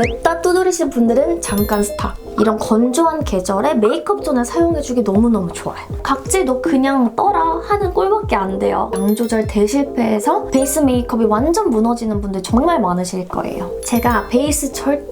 냅다 두드리신 분들은 잠깐 스탑. 이런 건조한 계절에 메이크업 존을 사용해주기 너무너무 좋아요. 각질도 그냥 떠라 하는 꼴밖에 안 돼요. 양 조절 대실패해서 베이스 메이크업이 완전 무너지는 분들 정말 많으실 거예요. 제가 베이스 절대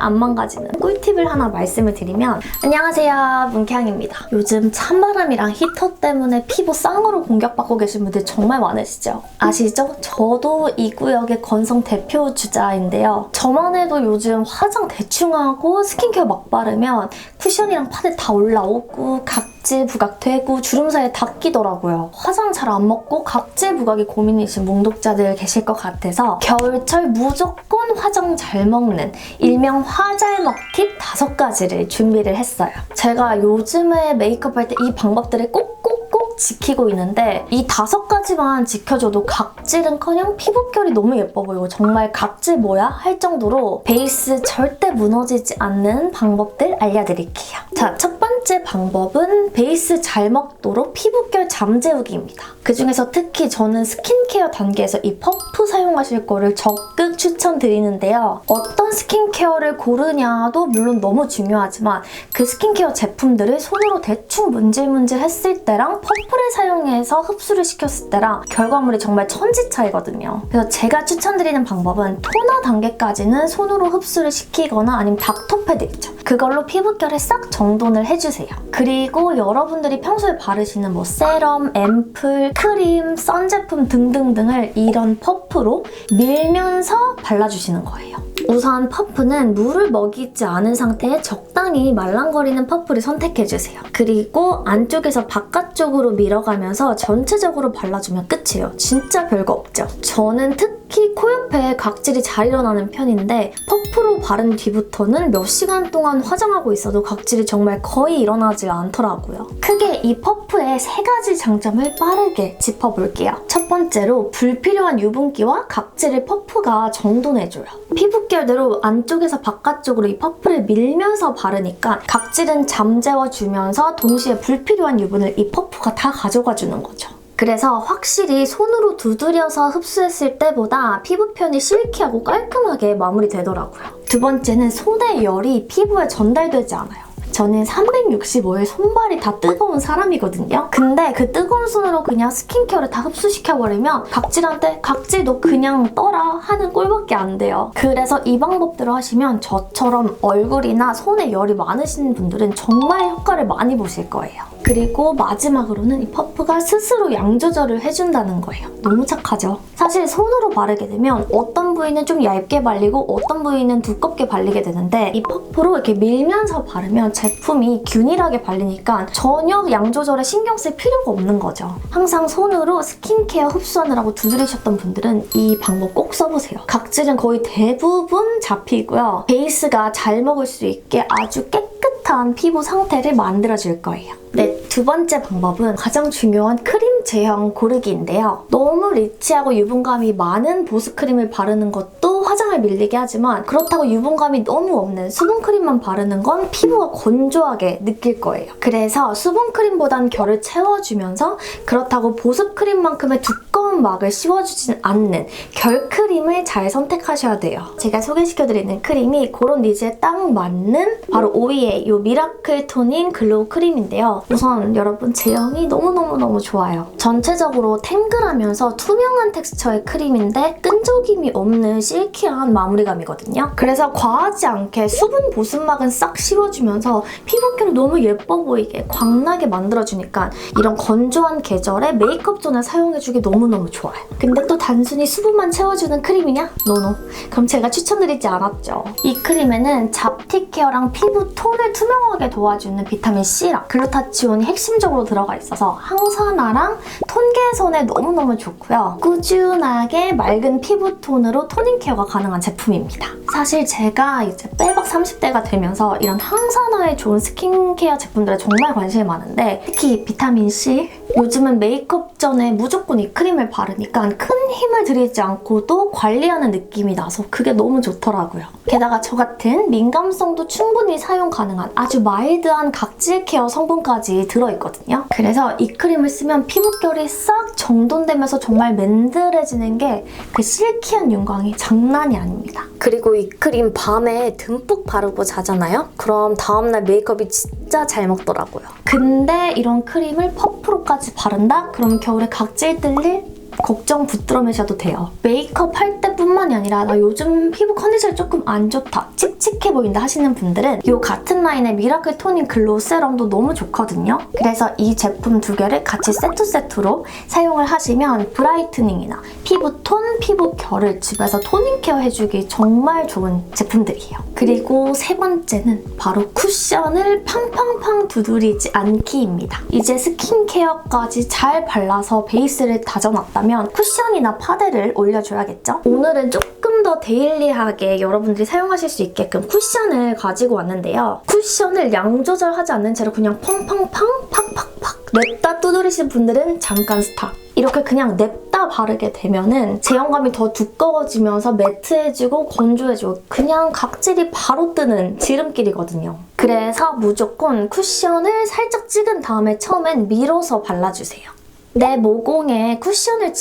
안 망가지는 꿀팁을 하나 말씀을 드리면, 안녕하세요, 문캉입니다. 요즘 찬바람이랑 히터 때문에 피부 쌍으로 공격받고 계신 분들 정말 많으시죠? 아시죠? 저도 이 구역의 건성 대표 주자인데요. 저만 해도 요즘 화장 대충 하고 스킨케어 막 바르면 쿠션이랑 파데 다 올라오고 각질 부각되고 주름 사이에 다 끼더라고요. 화장 잘 안 먹고 각질 부각이 고민이신 뭉독자들 계실 것 같아서 겨울철 무조건 화장 잘 먹는 일명 화잘먹 팁 5가지를 준비를 했어요. 제가 요즘에 메이크업 할 때 이 방법들을 꼭꼭꼭 지키고 있는데 이 5가지만 지켜줘도 각질은커녕 피부결이 너무 예뻐 보이고 정말 각질 뭐야? 할 정도로 베이스 절대 무너지지 않는 방법들 알려드릴게요. 자, 첫 번째 방법은 베이스 잘 먹도록 피부결 잠재우기입니다. 그중에서 특히 저는 스킨케어 단계에서 이 퍼프 사용하실 거를 적극 추천드리는데요. 어떤 스킨케어를 고르냐도 물론 너무 중요하지만 그 스킨케어 제품들을 손으로 대충 문질문질 했을 때랑 퍼프를 사용해서 흡수를 시켰을 때랑 결과물이 정말 천지 차이거든요. 그래서 제가 추천드리는 방법은 토너 단계까지는 손으로 흡수를 시키거나 아니면 닥터패드 있죠. 그걸로 피부결에 싹 정돈을 해주세요. 그리고 여러분들이 평소에 바르시는 뭐 세럼, 앰플, 크림, 선 제품 등등등을 이런 퍼프로 밀면서 발라주시는 거예요. 우선 퍼프는 물을 먹이지 않은 상태에 적당히 말랑거리는 퍼프를 선택해주세요. 그리고 안쪽에서 바깥쪽으로 밀어가면서 전체적으로 발라주면 끝이에요. 진짜 별거 없죠? 저는 특히 코 옆에 각질이 잘 일어나는 편인데 퍼프로 바른 뒤부터는 몇 시간 동안 화장하고 있어도 각질이 정말 거의 일어나지 않더라고요. 크게 이 퍼프의 3가지 장점을 빠르게 짚어볼게요. 첫 번째로 불필요한 유분기와 각질을 퍼프가 정돈해줘요. 피부결대로 안쪽에서 바깥쪽으로 이 퍼프를 밀면서 바르니까 각질은 잠재워주면서 동시에 불필요한 유분을 이 퍼프가 다 가져가주는 거죠. 그래서 확실히 손으로 두드려서 흡수했을 때보다 피부 표현이 실키하고 깔끔하게 마무리되더라고요. 두 번째는 손의 열이 피부에 전달되지 않아요. 저는 365일 손발이 다 뜨거운 사람이거든요. 근데 그 뜨거운 손으로 그냥 스킨케어를 다 흡수시켜버리면 각질한테 각질도 그냥 떠라 하는 꼴밖에 안 돼요. 그래서 이 방법대로 하시면 저처럼 얼굴이나 손에 열이 많으신 분들은 정말 효과를 많이 보실 거예요. 그리고 마지막으로는 이 퍼프가 스스로 양 조절을 해준다는 거예요. 너무 착하죠? 사실 손으로 바르게 되면 어떤 부위는 좀 얇게 발리고 어떤 부위는 두껍게 발리게 되는데 이 퍼프로 이렇게 밀면서 바르면 제품이 균일하게 발리니까 전혀 양 조절에 신경 쓸 필요가 없는 거죠. 항상 손으로 스킨케어 흡수하느라고 두드리셨던 분들은 이 방법 꼭 써보세요. 각질은 거의 대부분 잡히고요. 베이스가 잘 먹을 수 있게 아주 깨끗한 피부 상태를 만들어줄 거예요. 네, 두 번째 방법은 가장 중요한 크림 제형 고르기인데요. 너무 리치하고 유분감이 많은 보습크림을 바르는 것도 화장을 밀리게 하지만 그렇다고 유분감이 너무 없는 수분크림만 바르는 건 피부가 건조하게 느낄 거예요. 그래서 수분크림보단 결을 채워주면서 그렇다고 보습크림만큼의 두꺼운 막을 씌워주진 않는 결크림을 잘 선택하셔야 돼요. 제가 소개시켜드리는 크림이 그런 니즈에 딱 맞는 바로 오이의 이 미라클 토닝 글로우 크림인데요. 우선 여러분 제형이 너무너무 좋아요. 전체적으로 탱글하면서 투명한 텍스처의 크림인데 끈적임이 없는 실키한 마무리감이거든요. 그래서 과하지 않게 수분 보습막은 싹 씌워주면서 피부결을 너무 예뻐 보이게 광나게 만들어주니까 이런 건조한 계절에 메이크업 존을 사용해주기 너무너무 좋아요. 근데 또 단순히 수분만 채워주는 크림이냐? 노노. 그럼 제가 추천드리지 않았죠. 이 크림에는 잡티 케어랑 피부 톤을 투명하게 도와주는 비타민 C랑 글루타치온이 핵심적으로 들어가 있어서 항산화랑 톤 개선에 너무너무 좋고요. 꾸준하게 맑은 피부 톤으로 토닝 케어가 가능한 제품입니다. 사실 제가 이제 빼박 30대가 되면서 이런 항산화에 좋은 스킨케어 제품들에 정말 관심이 많은데 특히 비타민 C 요즘은 메이크업 전에 무조건 이 크림을 바르니까 큰 힘을 들이지 않고도 관리하는 느낌이 나서 그게 너무 좋더라고요. 게다가 저 같은 민감성도 충분히 사용 가능한 아주 마일드한 각질 케어 성분까지 들어있거든요. 그래서 이 크림을 쓰면 피부결이 싹 정돈되면서 정말 맨들해지는 게 그 실키한 윤광이 장난이 아닙니다. 그리고 이 크림 밤에 듬뿍 바르고 자잖아요? 그럼 다음날 메이크업이 진짜 잘 먹더라고요. 근데 이런 크림을 퍼프로까지 바른다? 그럼 겨울에 각질 뜰일? 걱정 붙들어 매셔도 돼요. 메이크업 할 때뿐만이 아니라 나 요즘 피부 컨디션이 조금 안 좋다, 칙칙해 보인다 하시는 분들은 이 같은 라인의 미라클 토닝 글로우 세럼도 너무 좋거든요. 그래서 이 제품 두 개를 같이 세트로 사용을 하시면 브라이트닝이나 피부톤, 피부결을 집에서 토닝 케어 해주기 정말 좋은 제품들이에요. 그리고 세 번째는 바로 쿠션을 팡팡팡 두드리지 않기입니다. 이제 스킨케어까지 잘 발라서 베이스를 다져놨다면 쿠션이나 파데를 올려줘야겠죠? 오늘은 조금 더 데일리하게 여러분들이 사용하실 수 있게끔 쿠션을 가지고 왔는데요. 쿠션을 양 조절하지 않는 채로 그냥 펑펑팡 팍팍팍 냅다 두드리신 분들은 잠깐 스탑. 이렇게 그냥 냅다 바르게 되면은 제형감이 더 두꺼워지면서 매트해지고 건조해지고 그냥 각질이 바로 뜨는 지름길이거든요. 그래서 무조건 쿠션을 살짝 찍은 다음에 처음엔 밀어서 발라주세요. 내 모공에 쿠션을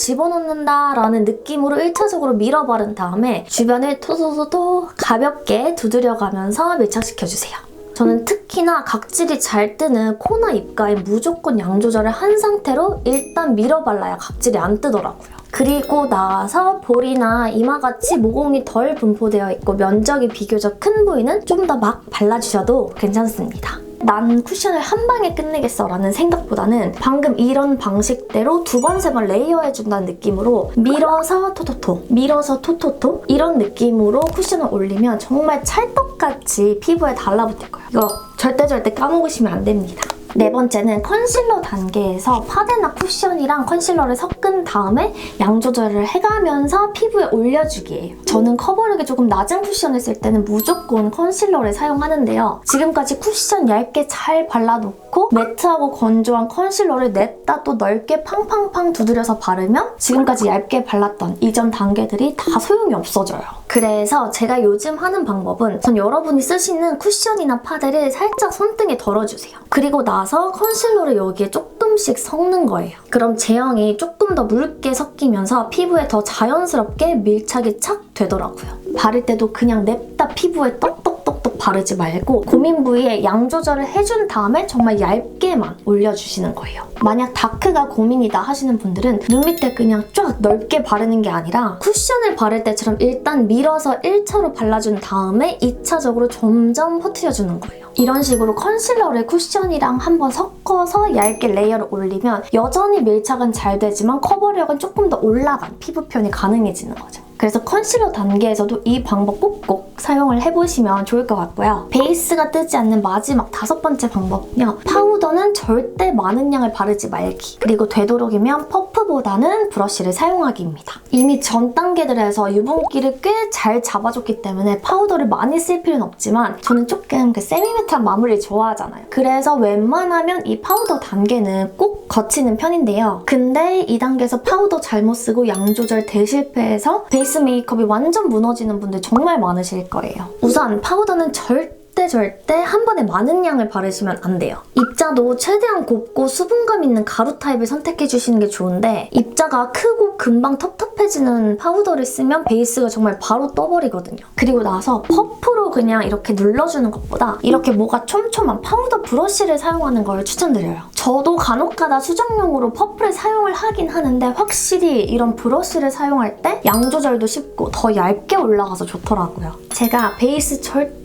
집어넣는다라는 느낌으로 1차적으로 밀어 바른 다음에 주변을 토도도도 가볍게 두드려가면서 밀착시켜주세요. 저는 특히나 각질이 잘 뜨는 코나 입가에 무조건 양 조절을 한 상태로 일단 밀어 발라야 각질이 안 뜨더라고요. 그리고 나서 볼이나 이마같이 모공이 덜 분포되어 있고 면적이 비교적 큰 부위는 좀 더 막 발라주셔도 괜찮습니다. 난 쿠션을 한 방에 끝내겠어 라는 생각보다는 방금 이런 방식대로 두 번, 세 번 레이어해준다는 느낌으로 밀어서 토토토, 밀어서 토토토 이런 느낌으로 쿠션을 올리면 정말 찰떡같이 피부에 달라붙을 거예요. 이거 절대 까먹으시면 안 됩니다. 네 번째는 컨실러 단계에서 파데나 쿠션이랑 컨실러를 섞은 다음에 양 조절을 해가면서 피부에 올려주기예요. 저는 커버력이 조금 낮은 쿠션을 쓸 때는 무조건 컨실러를 사용하는데요. 지금까지 쿠션 얇게 잘 발라놓고 매트하고 건조한 컨실러를 냅다 또 넓게 팡팡팡 두드려서 바르면 지금까지 얇게 발랐던 이전 단계들이 다 소용이 없어져요. 그래서 제가 요즘 하는 방법은 전 여러분이 쓰시는 쿠션이나 파데를 살짝 손등에 덜어주세요. 그리고 나서 컨실러를 여기에 조금씩 섞는 거예요. 그럼 제형이 조금 더 묽게 섞이면서 피부에 더 자연스럽게 밀착이 착 되더라고요. 바를 때도 그냥 냅다 피부에 떡떡떡떡 바르지 말고 고민 부위에 양 조절을 해준 다음에 정말 얇게만 올려주시는 거예요. 만약 다크가 고민이다 하시는 분들은 눈 밑에 그냥 쫙 넓게 바르는 게 아니라 쿠션을 바를 때처럼 일단 밀어서 1차로 발라준 다음에 2차적으로 점점 퍼뜨려주는 거예요. 이런 식으로 컨실러를 쿠션이랑 한번 섞어서 얇게 레이어를 올리면 여전히 밀착은 잘 되지만 커버력은 조금 더 올라간 피부 표현이 가능해지는 거죠. 그래서 컨실러 단계에서도 이 방법 꼭꼭 사용을 해보시면 좋을 것 같고요. 베이스가 뜨지 않는 마지막 5번째 방법은요. 파우더는 절대 많은 양을 바르지 말기. 그리고 되도록이면 퍼프보다는 브러쉬를 사용하기입니다. 이미 전 단계들에서 유분기를 꽤 잘 잡아줬기 때문에 파우더를 많이 쓸 필요는 없지만 저는 조금 그 세미매트한 마무리를 좋아하잖아요. 그래서 웬만하면 이 파우더 단계는 꼭 거치는 편인데요. 근데 이 단계에서 파우더 잘못 쓰고 양 조절 대실패해서 베이스 메이크업이 완전 무너지는 분들 정말 많으실 거예요. 우선 파우더는 절대 한 번에 많은 양을 바르시면 안 돼요. 입자도 최대한 곱고 수분감 있는 가루 타입을 선택해주시는 게 좋은데 입자가 크고 금방 텁텁해지는 파우더를 쓰면 베이스가 정말 바로 떠버리거든요. 그리고 나서 퍼프로 그냥 이렇게 눌러주는 것보다 이렇게 뭐가 촘촘한 파우더 브러쉬를 사용하는 걸 추천드려요. 저도 간혹가다 수정용으로 퍼프를 사용을 하긴 하는데 확실히 이런 브러쉬를 사용할 때 양 조절도 쉽고 더 얇게 올라가서 좋더라고요. 제가 베이스 절대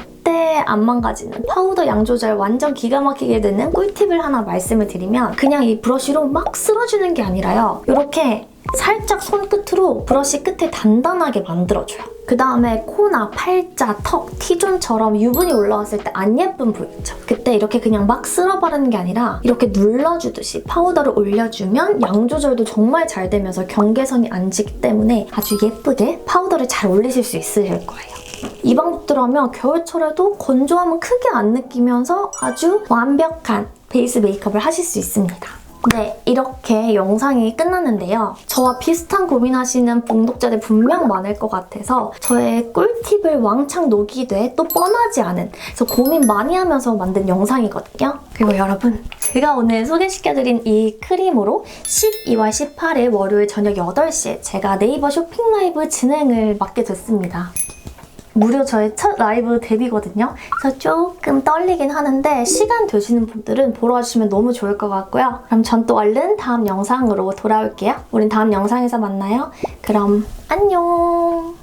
안 망가지는 파우더 양 조절 완전 기가 막히게 되는 꿀팁을 하나 말씀을 드리면 그냥 이 브러쉬로 막 쓸어주는 게 아니라요. 이렇게 살짝 손끝으로 브러쉬 끝을 단단하게 만들어줘요. 그 다음에 코나 팔자, 턱, T존처럼 유분이 올라왔을 때 안 예쁜 부위 있죠? 그때 이렇게 그냥 막 쓸어 바르는 게 아니라 이렇게 눌러주듯이 파우더를 올려주면 양 조절도 정말 잘 되면서 경계선이 안 지기 때문에 아주 예쁘게 파우더를 잘 올리실 수 있으실 거예요. 이 방법대로 하면 겨울철에도 건조함은 크게 안 느끼면서 아주 완벽한 베이스 메이크업을 하실 수 있습니다. 네, 이렇게 영상이 끝났는데요. 저와 비슷한 고민하시는 봉독자들 분명 많을 것 같아서 저의 꿀팁을 왕창 녹이되 또 뻔하지 않은, 그래서 고민 많이 하면서 만든 영상이거든요. 그리고 여러분, 제가 오늘 소개시켜드린 이 크림으로 12월 18일 월요일 저녁 8시에 제가 네이버 쇼핑 라이브 진행을 맡게 됐습니다. 무려 저의 첫 라이브 데뷔거든요. 그래서 조금 떨리긴 하는데 시간 되시는 분들은 보러 와주시면 너무 좋을 것 같고요. 그럼 전 또 얼른 다음 영상으로 돌아올게요. 우린 다음 영상에서 만나요. 그럼 안녕!